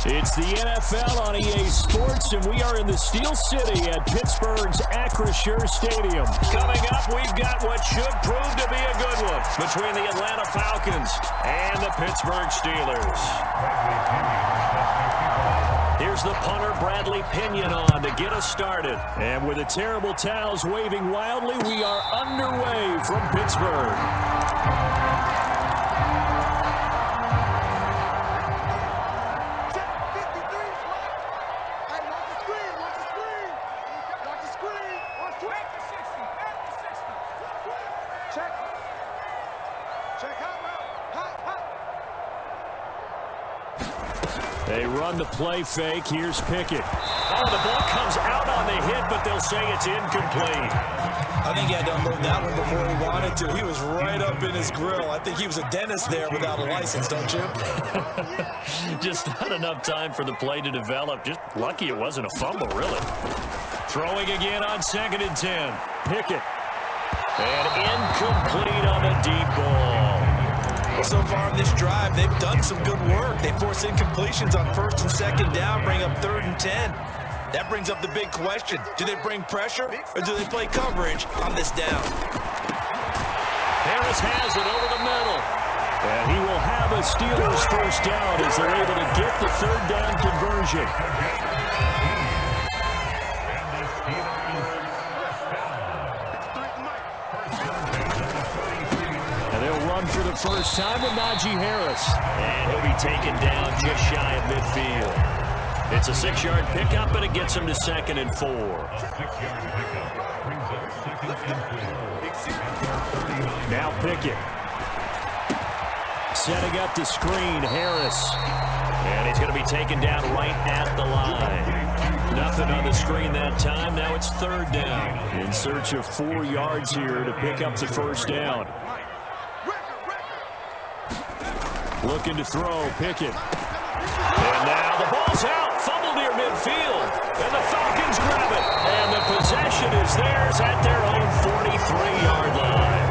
It's the NFL on EA Sports, and we are in the Steel City at Pittsburgh's Acrisure Stadium. Coming up, we've got what should prove to be a good one between the Atlanta Falcons and the Pittsburgh Steelers. Here's the punter, Bradley Pinion, on to get us started. And with the terrible towels waving wildly, we are underway from Pittsburgh. They run the play fake. Here's Pickett. Oh, the ball comes out on the hit, but they'll say it's incomplete. I think he had to unload that one before he wanted to. He was right up in his grill. I think he was a dentist there without a license, don't you? Just not enough time for the play to develop. Just lucky it wasn't a fumble, really. Throwing again on 2nd and 10. Pickett. And incomplete on a deep ball. Well, so far in this drive, they've done some good work. They force incompletions on 1st and 2nd down, bring up 3rd and 10. That brings up the big question. Do they bring pressure or do they play coverage on this down? Harris has it over the middle. And he will have a Steelers first down as they're able to get the 3rd down conversion. For the first time with Najee Harris. And he'll be taken down just shy of midfield. It's a 6-yard pickup, and it gets him to 2nd and 4. Now Pickett. Setting up the screen, Harris. And he's going to be taken down right at the line. Nothing on the screen that time. Now it's 3rd down. In search of 4 yards here to pick up the first down. Looking to throw, Pickett. And now the ball's out, fumbled near midfield. And the Falcons grab it. And the possession is theirs at their own 43-yard line.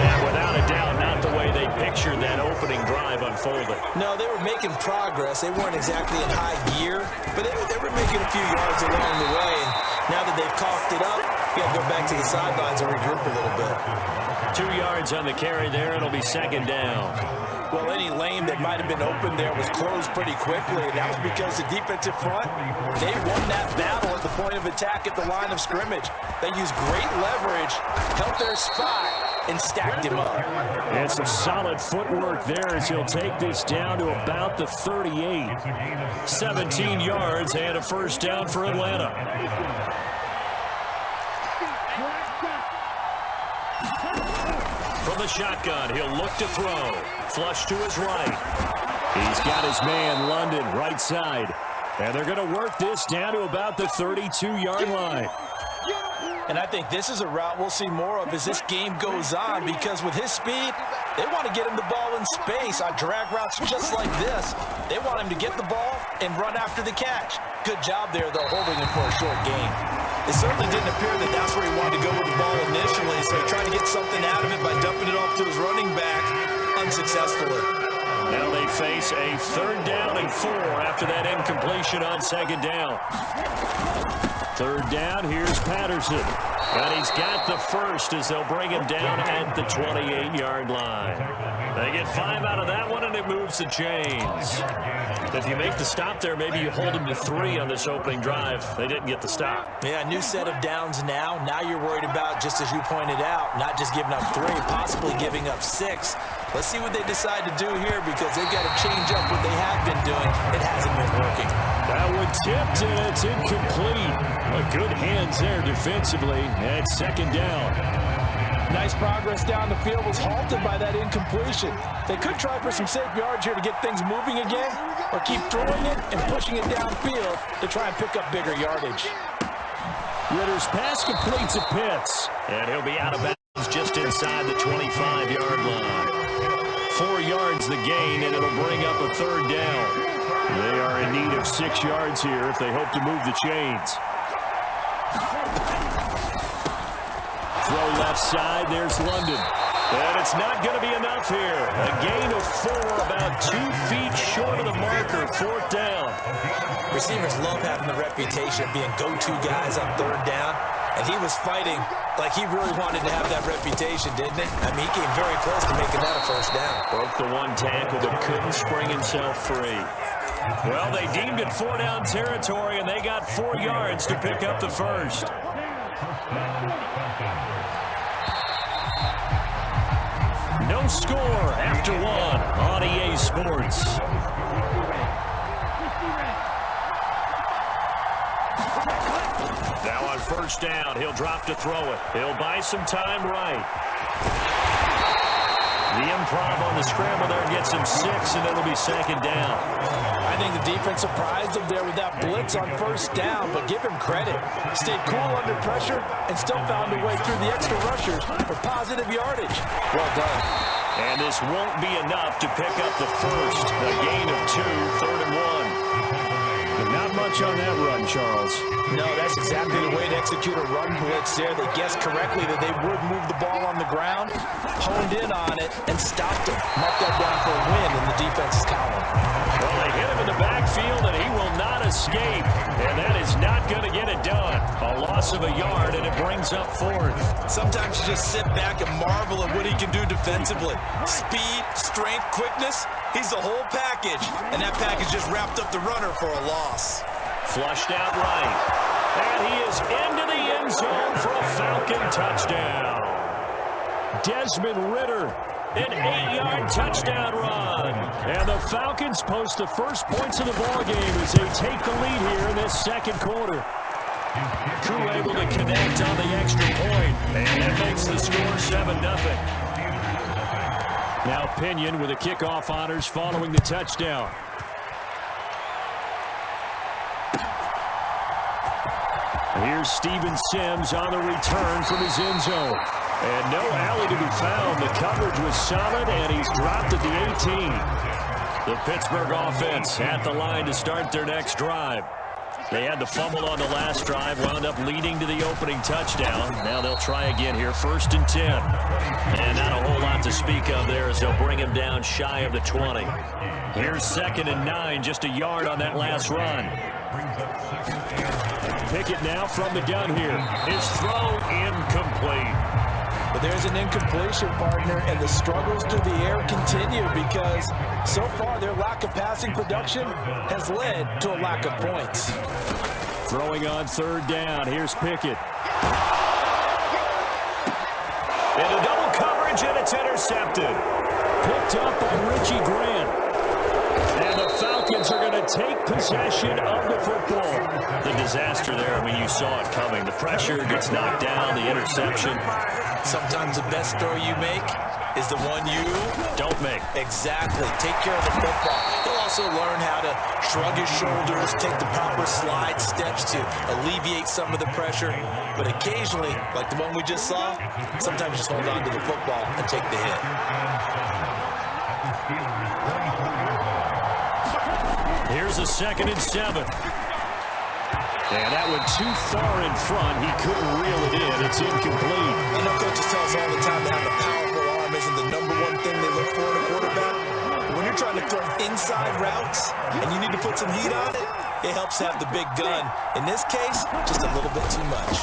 And without a doubt, not the way they pictured that opening drive unfolded. No, they were making progress. They weren't exactly in high gear, but they were making a few yards along the way. And now that they've coughed it up, you got to go back to the sidelines and regroup a little bit. 2 yards on the carry there. It'll be 2nd down. Well, any lane that might have been open there was closed pretty quickly, and that was because the defensive front, they won that battle at the point of attack at the line of scrimmage. They used great leverage, held their spot, and stacked him up. And some solid footwork there as he'll take this down to about the 38. 17 yards and a first down for Atlanta. From the shotgun, he'll look to throw. Flush to his right. He's got his man, London, right side. And they're going to work this down to about the 32-yard line. And I think this is a route we'll see more of as this game goes on, because with his speed, they want to get him the ball in space on drag routes just like this. They want him to get the ball and run after the catch. Good job there, though, holding him for a short game. It certainly didn't appear that that's where he wanted to go with the ball initially, so he tried to get something out of it by dumping it off to his running back unsuccessfully. Now they face a 3rd down and 4 after that incompletion on 2nd down. 3rd down, here's Patterson. And he's got the first as they'll bring him down at the 28-yard line. They get 5 out of that one, and it moves the chains. If you make the stop there, maybe you hold them to 3 on this opening drive. They didn't get the stop. Yeah, new set of downs now. Now you're worried about, just as you pointed out, not just giving up 3, possibly giving up 6. Let's see what they decide to do here, because they've got to change up what they have been doing. It hasn't been working. That one tipped, and it's incomplete. Good hands there defensively at 2nd down. Nice progress down the field, was halted by that incompletion. They could try for some safe yards here to get things moving again, or keep throwing it and pushing it downfield to try and pick up bigger yardage. Ritter's pass completes a Pitts, and he'll be out of bounds just inside the 25-yard line. 4 yards the gain, and it'll bring up a 3rd down. They are in need of 6 yards here if they hope to move the chains. Throw left side, there's London. And it's not going to be enough here. A gain of 4, about 2 feet short of the mark breaker, 4th down. Receivers love having the reputation of being go-to guys on 3rd down, and he was fighting like he really wanted to have that reputation, didn't he? I mean, he came very close to making that a 1st down. Broke the 1 tackle, but couldn't spring himself free. Well, they deemed it 4-down territory, and they got 4 yards to pick up the 1st. No score after 1 on EA Sports. Now on 1st down, he'll drop to throw it. He'll buy some time right. The improv on the scramble there gets him 6, and it'll be 2nd down. I think the defense surprised him there with that blitz on 1st down, but give him credit. Stayed cool under pressure and still found a way through the extra rushers for positive yardage. Well done. And this won't be enough to pick up the 1st. A gain of 2, 3rd and 1. Not much on that run, Charles. No, that's exactly the way to execute a run blitz there. They guessed correctly that they would move the ball on the ground, honed in on it, and stopped it. Marked that down for a win in the defense's column. Well, they hit him in the backfield, and he will not escape. And that is not going to get it done. A loss of a yard, and it brings up 4th. Sometimes you just sit back and marvel at what he can do defensively. Speed, strength, quickness. He's the whole package, and that package just wrapped up the runner for a loss. Flushed out right. And he is into the end zone for a Falcon touchdown. Desmond Ridder, an 8-yard touchdown run. And the Falcons post the first points of the ballgame as they take the lead here in this 2nd quarter. Crew able to connect on the extra point, and that makes the score 7-0. Now Pinion with the kickoff honors following the touchdown. Here's Steven Sims on the return from his end zone. And no alley to be found. The coverage was solid, and he's dropped at the 18. The Pittsburgh offense at the line to start their next drive. They had the fumble on the last drive, wound up leading to the opening touchdown. Now they'll try again here, 1st and 10. And not a whole lot to speak of there as they'll bring him down shy of the 20. Here's 2nd and 9, just a yard on that last run. Pickett now from the gun here. His throw incomplete. But there's an incompletion, partner, and the struggles through the air continue because so far their lack of passing production has led to a lack of points. Throwing on 3rd down. Here's Pickett. Into double coverage, and it's intercepted. Picked up by Richie Grant. And the Falcons are going to take possession of the football. The disaster there, I mean, you saw it coming. The pressure gets knocked down, the interception. Sometimes the best throw you make is the one you don't make. Exactly. Take care of the football. He'll also learn how to shrug his shoulders, take the proper slide steps to alleviate some of the pressure. But occasionally, like the one we just saw, sometimes just hold on to the football and take the hit. Here's a 2nd and 7. And that went too far in front. He couldn't reel it in. It's incomplete. You know, coaches tell us all the time that having a powerful arm isn't the #1 thing they look for in a quarterback. But when you're trying to throw inside routes and you need to put some heat on it, it helps have the big gun. In this case, just a little bit too much.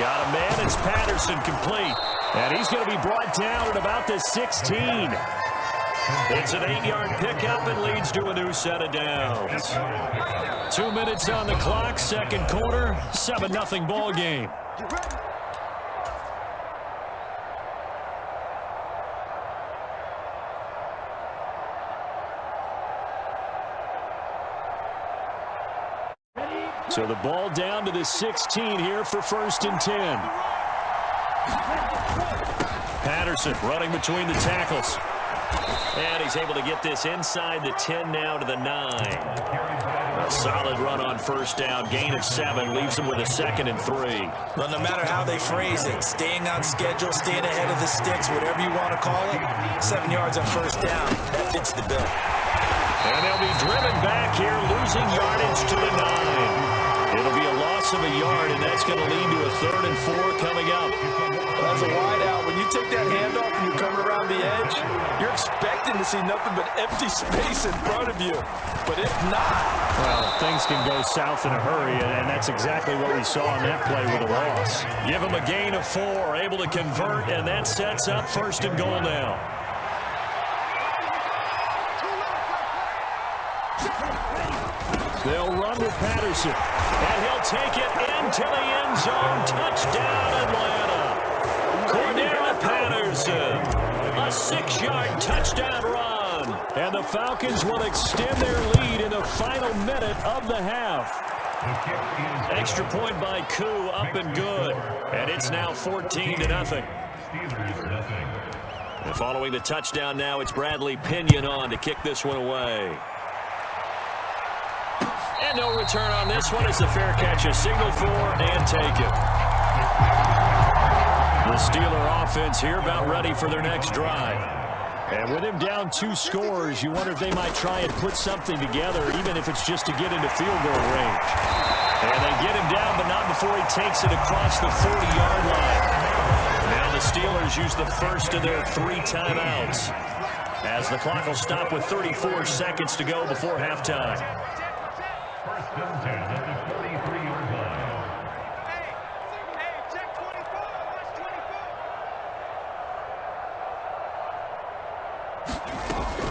Got a man. It's Patterson complete. And he's going to be brought down at about the 16. It's an 8-yard pickup and leads to a new set of downs. 2 minutes on the clock, 2nd quarter, 7-0 ball game. So the ball down to the 16 here for 1st and 10. Patterson running between the tackles. And he's able to get this inside the 10 now to the 9. A solid run on 1st down. Gain of 7 leaves him with a 2nd and 3. Well, no matter how they phrase it, staying on schedule, staying ahead of the sticks, whatever you want to call it, 7 yards on 1st down, that fits the bill. And they'll be driven back here, losing yardage to the 9. It'll be a loss of a yard, and that's going to lead to a 3rd and 4 coming up. As a wideout, when you take that handoff and you're coming around the edge, you're expecting to see nothing but empty space in front of you. But if not, well, things can go south in a hurry, and that's exactly what we saw on that play with a loss. Give them a gain of 4, able to convert, and that sets up 1st and goal now. They'll run with Patterson, and he'll take it into the end zone. Touchdown, Atlanta. Cordell Patterson, a 6-yard touchdown run. And the Falcons will extend their lead in the final minute of the half. Extra point by Koo, up and good. And it's now 14-0. And following the touchdown now, it's Bradley Pinion on to kick this one away. And no return on this one as the fair catch is signaled for and taken. The Steeler offense here about ready for their next drive. And with him down 2 scores, you wonder if they might try and put something together, even if it's just to get into field goal range. And they get him down, but not before he takes it across the 40-yard line. Now the Steelers use the first of their 3 timeouts, as the clock will stop with 34 seconds to go before halftime.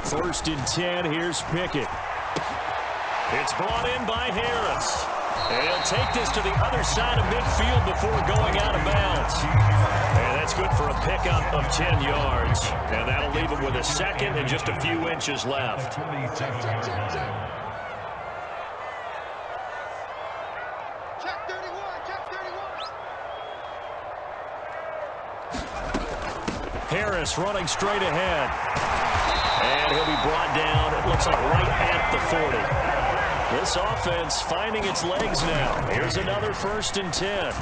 First and 10, here's Pickett. It's brought in by Harris. And he'll take this to the other side of midfield before going out of bounds. And that's good for a pickup of 10 yards. And that'll leave him with a second and just a few inches left. Harris running straight ahead. And he'll be brought down, it looks like right at the 40. This offense finding its legs now. Here's another 1st and 10.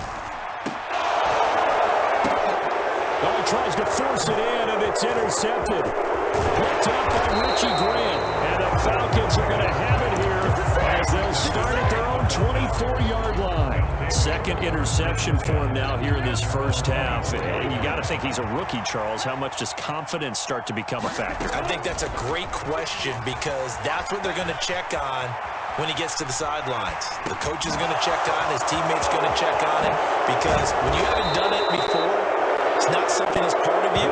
Oh, tries to force it in, and it's intercepted. Picked up by Richie Grant. And the Falcons are going to have it here as they'll start at their own 24-yard line. Second interception for him now here in this first half. And you got to think he's a rookie, Charles. How much does confidence start to become a factor? I think that's a great question, because that's what they're going to check on when he gets to the sidelines. The coach is going to check on, his teammates going to check on him, because when you haven't done it before, it's not something that's part of you.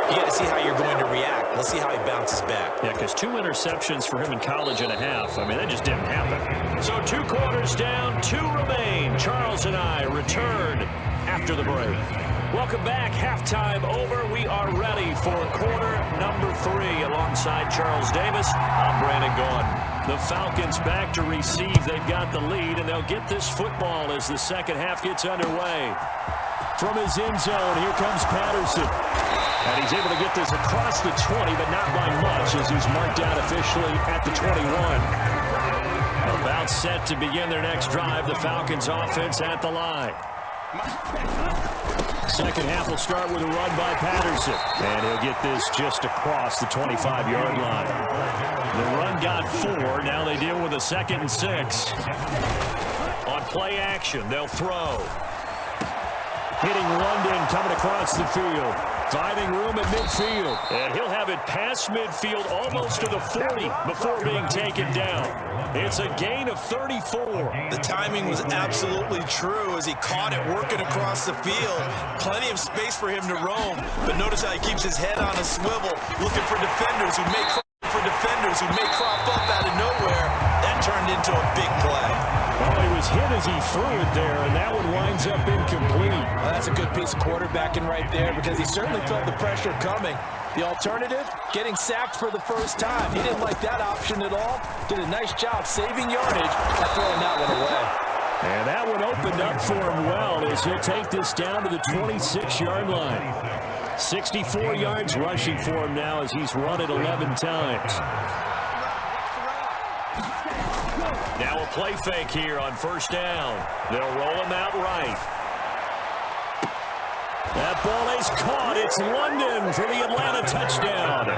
You got to see how you're going to react. Let's see how he bounces back. Yeah, because 2 interceptions for him in college and a half. I mean, that just didn't happen. So 2 quarters down, 2 remain. Charles and I return after the break. Welcome back. Halftime over. We are ready for quarter number 3. Alongside Charles Davis, I'm Brandon Gordon. The Falcons back to receive. They've got the lead, and they'll get this football as the second half gets underway. From his end zone, here comes Patterson. And he's able to get this across the 20, but not by much, as he's marked out officially at the 21. About set to begin their next drive. The Falcons offense at the line. Second half will start with a run by Patterson. And he'll get this just across the 25-yard line. The run got 4. Now they deal with a 2nd and 6. On play action, they'll throw. Hitting London coming across the field. Finding room at midfield. And he'll have it past midfield almost to the 40 before being taken down. It's a gain of 34. The timing was absolutely true as he caught it working across the field. Plenty of space for him to roam. But notice how he keeps his head on a swivel, looking for defenders who may crop up out of nowhere. That turned into a big play. Well, he was hit as he threw it there, and that one winds up incomplete. Well, that's a good piece of quarterbacking right there, because he certainly felt the pressure coming. The alternative, getting sacked for the first time. He didn't like that option at all. Did a nice job saving yardage by throwing that one away. And that one opened up for him well as he'll take this down to the 26-yard line. 64 yards rushing for him now as he's run it 11 times. Now a play fake here on first down. They'll roll him out right. That ball is caught. It's London for the Atlanta touchdown.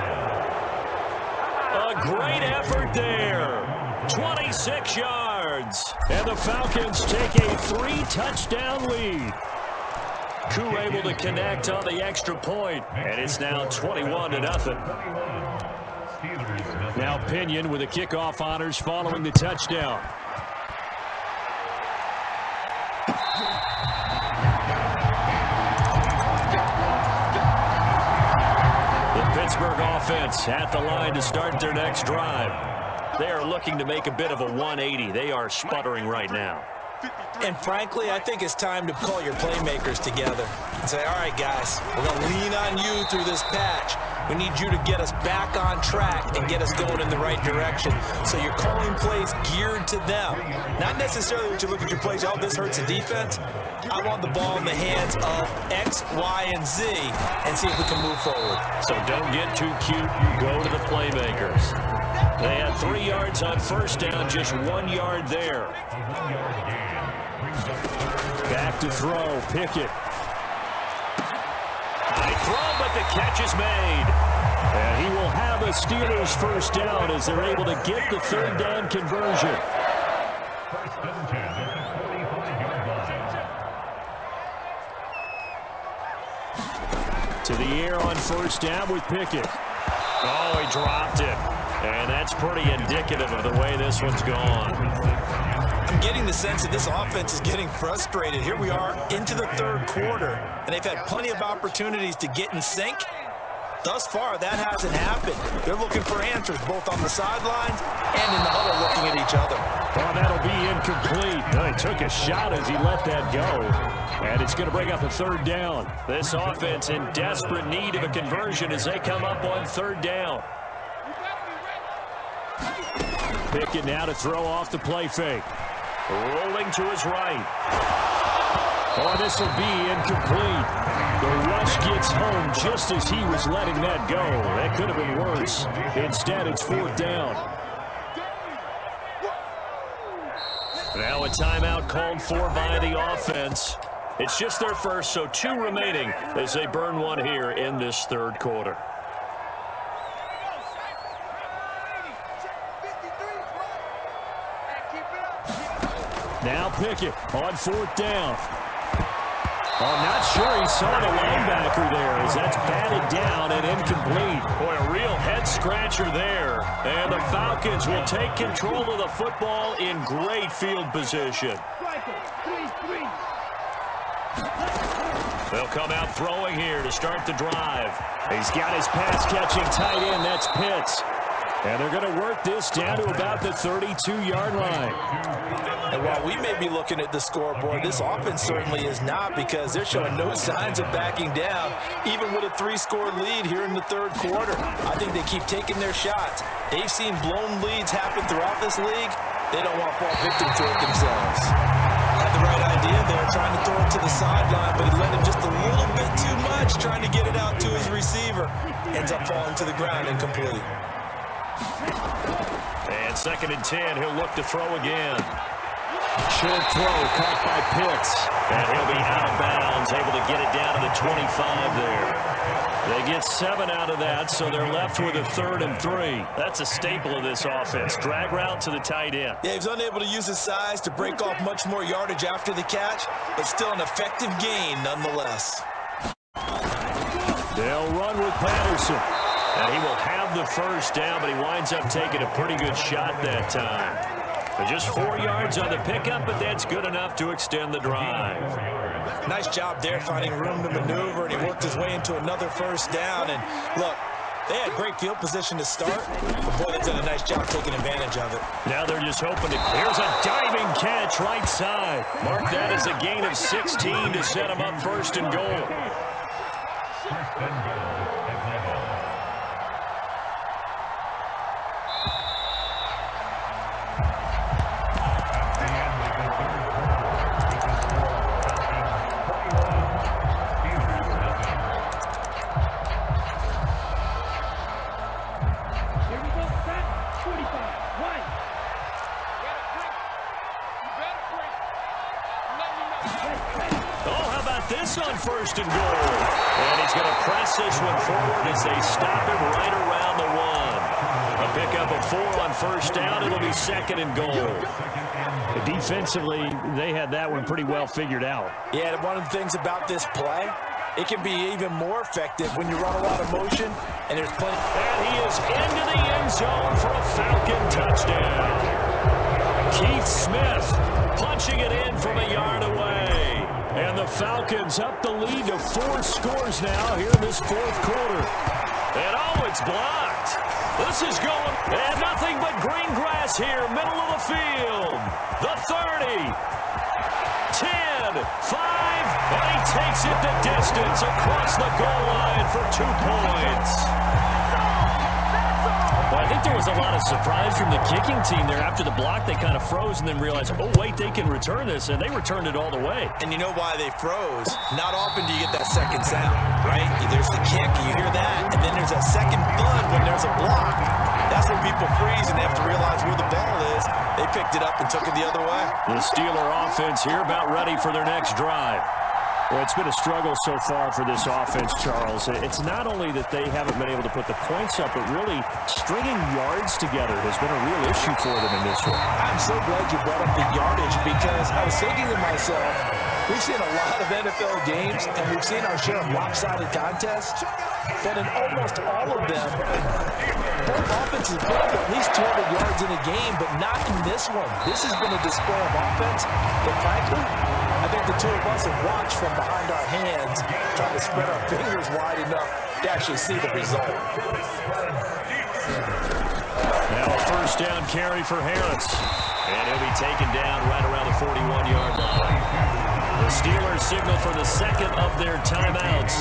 A great effort there. 26 yards. And the Falcons take a 3-touchdown lead. Koo able to connect on the extra point, and it's now 21-0. Now Pinion with the kickoff honors following the touchdown. The Pittsburgh offense at the line to start their next drive. They are looking to make a bit of a 180. They are sputtering right now. And frankly, I think it's time to call your playmakers together and say, all right, guys, we're going to lean on you through this patch. We need you to get us back on track and get us going in the right direction. So you're calling plays geared to them. Not necessarily what you look at your plays, oh, this hurts the defense. I want the ball in the hands of X, Y, and Z and see if we can move forward. So don't get too cute. Go to the playmakers. They had 3 yards on first down, just 1 yard there. Back to throw, Pickett. High throw, but the catch is made. And he will have a Steelers first down as they're able to get the 3rd down conversion. To the air on first down with Pickett. Oh, he dropped it. And that's pretty indicative of the way this one's gone. I'm getting the sense that this offense is getting frustrated. Here we are into the 3rd quarter, and they've had plenty of opportunities to get in sync. Thus far, that hasn't happened. They're looking for answers both on the sidelines and in the huddle looking at each other. Well, that'll be incomplete. He took a shot as he let that go. And it's going to bring up a 3rd down. This offense in desperate need of a conversion as they come up on 3rd down. Pickett now to throw off the play fake. Rolling to his right. Oh, this will be incomplete. The rush gets home just as he was letting that go. That could have been worse. Instead, it's 4th down. Now a timeout called for by the offense. It's just their first, so 2 remaining as they burn one here in this 3rd quarter. Now Pickett on 4th down. I'm not sure he saw the linebacker there as that's batted down and incomplete. Boy, a real head-scratcher there. And the Falcons will take control of the football in great field position. They'll come out throwing here to start the drive. He's got his pass-catching tight end. That's Pitts. And they're going to work this down to about the 32-yard line. And while we may be looking at the scoreboard, this offense certainly is not, because they're showing no signs of backing down, even with a 3-score lead here in the 3rd quarter. I think they keep taking their shots. They've seen blown leads happen throughout this league. They don't want to fall victim to it themselves. Had the right idea there, trying to throw it to the sideline, but he let him just a little bit too much, trying to get it out to his receiver. Ends up falling to the ground incomplete. And 2nd and 10, he'll look to throw again. Short throw caught by Pitts. And he'll be out of bounds, able to get it down to the 25 there. They get 7 out of that, so they're left with a 3rd and 3. That's a staple of this offense. Drag route to the tight end. Yeah, he's unable to use his size to break off much more yardage after the catch, but still an effective gain nonetheless. They'll run with Patterson. And he will have the first down, but he winds up taking a pretty good shot that time. But just 4 yards on the pickup, but that's good enough to extend the drive. Nice job there, finding room to maneuver, and he worked his way into another first down. And look, they had great field position to start, but boy, they've done a nice job taking advantage of it. Now they're just hoping here's a diving catch right side. Mark that as a gain of 16 to set them up 1st and goal. This on 1st and goal. And he's going to press this one forward as they stop him right around the 1. A They'll pick up a 4 on first down. It'll be second and goal. Defensively, they had that one pretty well figured out. Yeah, and one of the things about this play, it can be even more effective when you run a lot of motion and there's plenty. And he is into the end zone for a Falcon touchdown. Keith Smith punching it in from a yard away. And the Falcons up the lead to 4 scores now here in this fourth quarter. And oh, it's blocked. This is going, and nothing but green grass here, middle of the field. The 30, 10, 5, and he takes it the distance across the goal line for 2 points. Well, I think there was a lot of surprise from the kicking team there. After the block, they kind of froze and then realized, oh, wait, they can return this, and they returned it all the way. And you know why they froze? Not often do you get that second sound, right? There's the kick, you hear that, and then there's that second thud when there's a block. That's when people freeze and they have to realize where the ball is. They picked it up and took it the other way. The Steeler offense here about ready for their next drive. Well, it's been a struggle so far for this offense, Charles. It's not only that they haven't been able to put the points up, but really stringing yards together has been a real issue for them in this one. I'm so glad you brought up the yardage because I was thinking to myself, we've seen a lot of NFL games and we've seen our share of lopsided contests, but in almost all of them, both offenses put up at least 200 yards in a game, but not in this one. This has been a display of offense that, frankly, I think the two of us have watched from behind our hands, trying to spread our fingers wide enough to actually see the result. Now a first down carry for Harris. And he'll be taken down right around the 41-yard line. The Steelers signal for the second of their timeouts.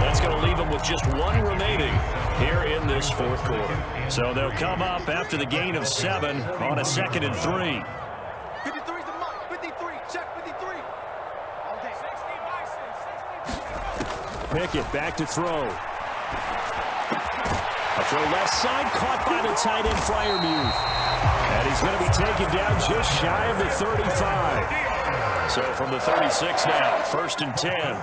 That's going to leave them with just 1 remaining here in this fourth quarter. So they'll come up after the gain of 7 on a 2nd and 3. Pickett back to throw. A throw left side, caught by the tight end Freiermuth. And he's going to be taken down just shy of the 35. So from the 36 now, 1st and 10.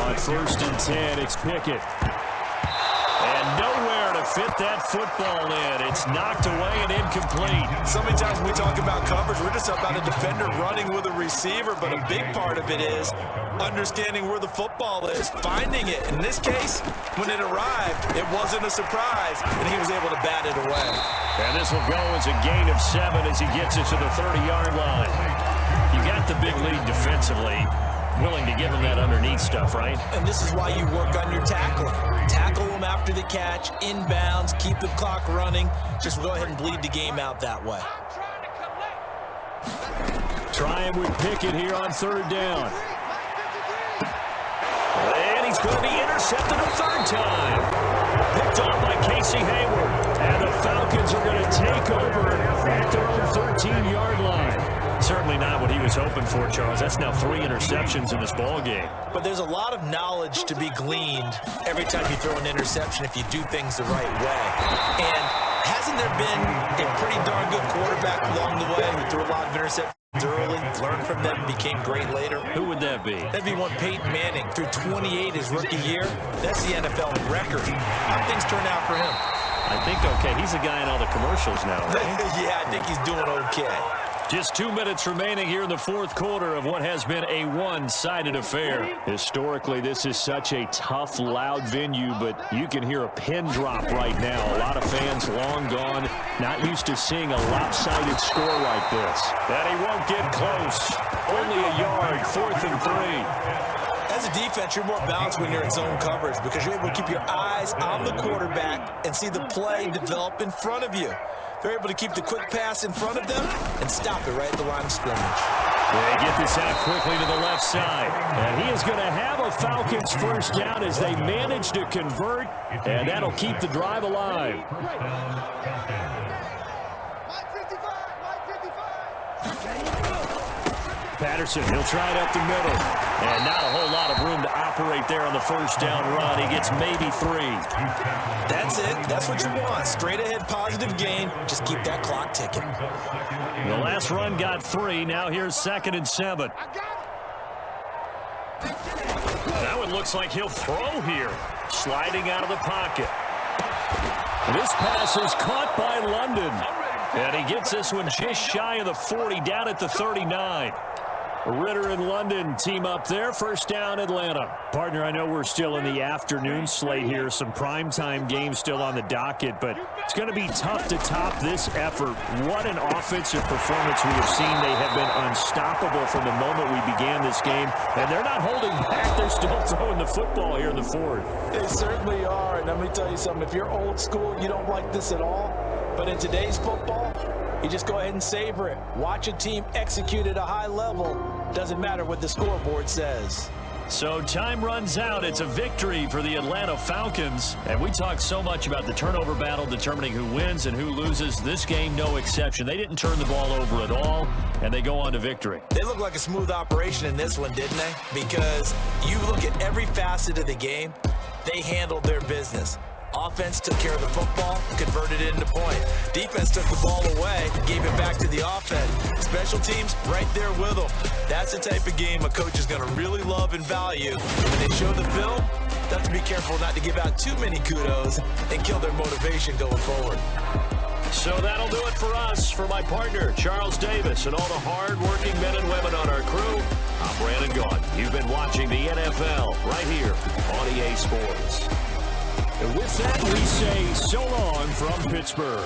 On 1st and 10, it's Pickett. And nowhere to fit that football in. It's knocked away and incomplete. So many times when we talk about coverage, we're just about a defender running with a receiver, but a big part of it is understanding where the football is, finding it. In this case, when it arrived, it wasn't a surprise, and he was able to bat it away. And this will go as a gain of 7 as he gets it to the 30-yard line. You got the big lead defensively. Willing to give him that underneath stuff, right? And this is why you work on your tackling. Tackle him after the catch, inbounds, keep the clock running. Just go ahead and bleed the game out that way. Trying with Pickett here on 3rd down. And he's going to be intercepted a 3rd time. Picked off by Casey Hayward. And the Falcons are going to take over at their own 13-yard line. Certainly not what he was hoping for, Charles. That's now 3 interceptions in this ball game. But there's a lot of knowledge to be gleaned every time you throw an interception if you do things the right way. And hasn't there been a pretty darn good quarterback along the way who threw a lot of interceptions early, learned from them, became great later? Who would that be? That'd be one Peyton Manning. Threw 28 his rookie year. That's the NFL record. How things turn out for him? I think okay. He's a guy in all the commercials now, right? Yeah, I think he's doing okay. Just 2 minutes remaining here in the fourth quarter of what has been a one-sided affair. Historically, this is such a tough, loud venue, but you can hear a pin drop right now. A lot of fans long gone, not used to seeing a lopsided score like this. And he won't get close. Only a yard, 4th and 3. As a defense, you're more balanced when you're in zone coverage because you're able to keep your eyes on the quarterback and see the play develop in front of you. They're able to keep the quick pass in front of them and stop it right at the line of scrimmage. They get this out quickly to the left side. And he is going to have a Falcons first down as they manage to convert, and that'll keep the drive alive. Patterson, he'll try it up the middle. And not a whole lot of room to operate there on the first down run. He gets maybe 3. That's it. That's what you want. Straight ahead positive gain. Just keep that clock ticking. The last run got 3. Now here's 2nd and 7. That one looks like he'll throw here. Sliding out of the pocket. This pass is caught by London. And he gets this one just shy of the 40, down at the 39. Ritter and London team up there. First down, Atlanta. Partner, I know we're still in the afternoon slate here. Some primetime games still on the docket, but it's going to be tough to top this effort. What an offensive performance we have seen. They have been unstoppable from the moment we began this game, and they're not holding back. They're still throwing the football here in the fourth. They certainly are, and let me tell you something. If you're old school, you don't like this at all. But in today's football, you just go ahead and savor it. Watch a team execute at a high level. Doesn't matter what the scoreboard says. So time runs out. It's a victory for the Atlanta Falcons. And we talk so much about the turnover battle determining who wins and who loses. This game, no exception. They didn't turn the ball over at all, and they go on to victory. They look like a smooth operation in this one, didn't they? Because you look at every facet of the game, they handled their business. Offense took care of the football, converted it into point. Defense took the ball away, gave it back to the offense. Special teams right there with them. That's the type of game a coach is going to really love and value. When they show the film, they have to be careful not to give out too many kudos and kill their motivation going forward. So that'll do it for us. For my partner, Charles Davis, and all the hard-working men and women on our crew, I'm Brandon Gaudin. You've been watching the NFL right here on EA Sports. And with that, we say so long from Pittsburgh.